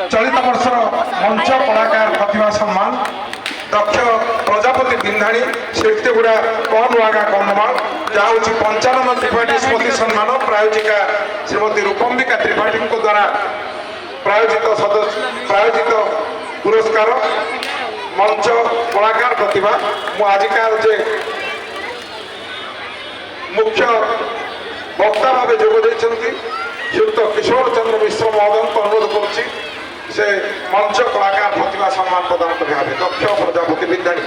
चलित वर्षर मंच कलाकार प्रतिभा सम्मान दक्ष प्रजापति बिंधाणी शिल्पीगुड़ा कौनुआगा कंधमाल जहाँ हूँ 55 त्रिपाठी स्मृति सम्मान प्रायोजिका श्रीमती रूपम्बिका त्रिपाठी द्वारा प्रायोजित पुरस्कार मंच कलाकार प्रतिभा आजिकार जे मुख्य वक्ता भाव जोग श्रीयुक्त किशोर चंद्र मिश्र महोदय को अनुरोध करुच्ची से मंच कलाकार प्रतिभा सम्मान प्रदान करेंगे दक्ष प्रजापति विद्याणी